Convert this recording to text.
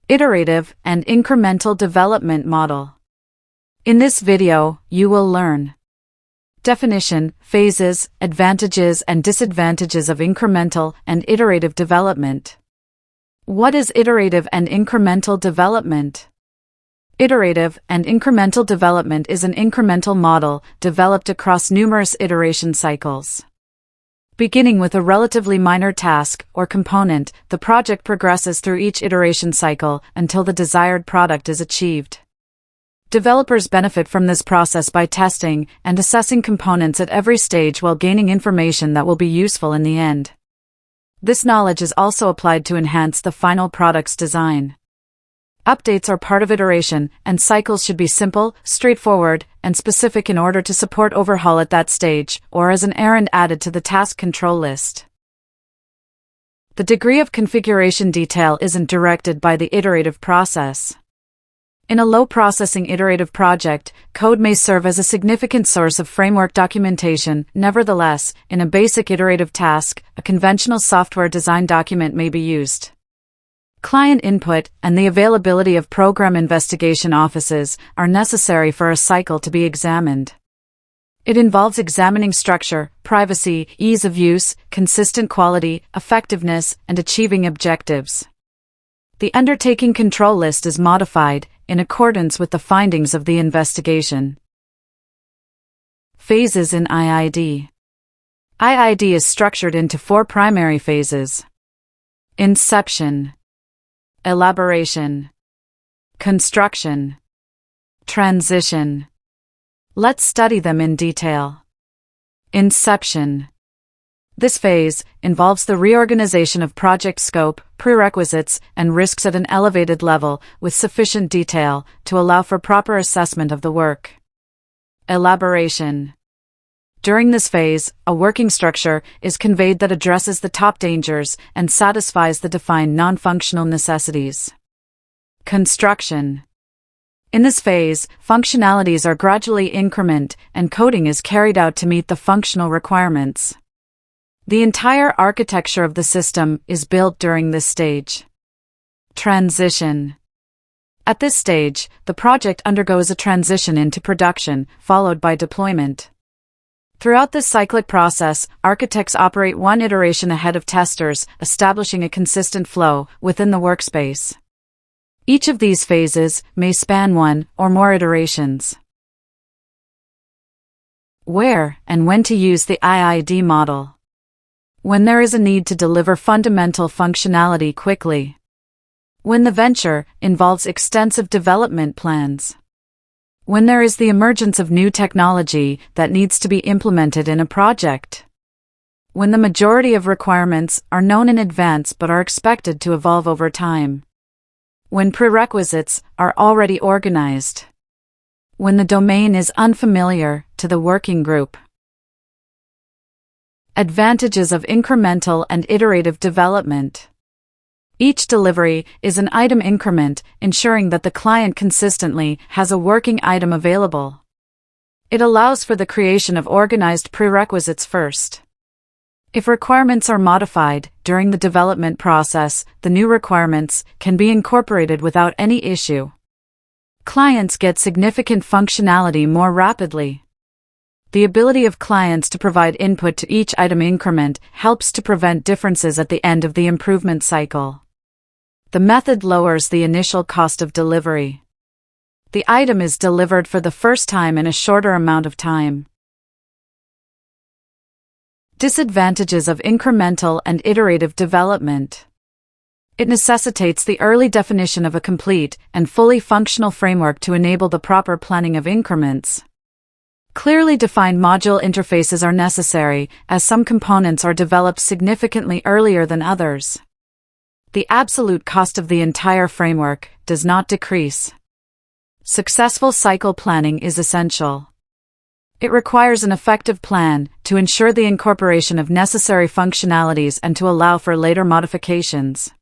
Iterative and Incremental Development Model. In this video, you will learn definition, phases, advantages and disadvantages of incremental and iterative development. What is iterative and incremental development? Iterative and incremental development is an incremental model developed across numerous iteration cycles. Beginning with a relatively minor task or component, the project progresses through each iteration cycle until the desired product is achieved. Developers benefit from this process by testing and assessing components at every stage while gaining information that will be useful in the end. This knowledge is also applied to enhance the final product's design. Updates are part of iteration, and cycles should be simple, straightforward, and specific in order to support overhaul at that stage, or as an errand added to the task control list. The degree of configuration detail isn't directed by the iterative process. In a low-processing iterative project, code may serve as a significant source of framework documentation. Nevertheless, in a basic iterative task, a conventional software design document may be used. Client input and the availability of program investigation offices are necessary for a cycle to be examined. It involves examining structure, privacy, ease of use, consistent quality, effectiveness, and achieving objectives. The undertaking control list is modified in accordance with the findings of the investigation. Phases in IID. IID is structured into 4 primary phases: Inception, Elaboration, Construction, Transition. Let's study them in detail. Inception. This phase involves the reorganization of project scope, prerequisites, and risks at an elevated level with sufficient detail to allow for proper assessment of the work. Elaboration. During this phase, a working structure is conveyed that addresses the top dangers and satisfies the defined non-functional necessities. Construction. In this phase, functionalities are gradually incremented and coding is carried out to meet the functional requirements. The entire architecture of the system is built during this stage. Transition. At this stage, the project undergoes a transition into production, followed by deployment. Throughout this cyclic process, architects operate one iteration ahead of testers, establishing a consistent flow within the workspace. Each of these phases may span one or more iterations. Where and when to use the IID model. When there is a need to deliver fundamental functionality quickly. When the venture involves extensive development plans. When there is the emergence of new technology that needs to be implemented in a project. When the majority of requirements are known in advance but are expected to evolve over time. When prerequisites are already organized. When the domain is unfamiliar to the working group. Advantages of incremental and iterative development. Each delivery is an item increment, ensuring that the client consistently has a working item available. It allows for the creation of organized prerequisites first. If requirements are modified during the development process, the new requirements can be incorporated without any issue. Clients get significant functionality more rapidly. The ability of clients to provide input to each item increment helps to prevent differences at the end of the improvement cycle. The method lowers the initial cost of delivery. The item is delivered for the first time in a shorter amount of time. Disadvantages of incremental and iterative development. It necessitates the early definition of a complete and fully functional framework to enable the proper planning of increments. Clearly defined module interfaces are necessary, as some components are developed significantly earlier than others. The absolute cost of the entire framework does not decrease. Successful cycle planning is essential. It requires an effective plan to ensure the incorporation of necessary functionalities and to allow for later modifications.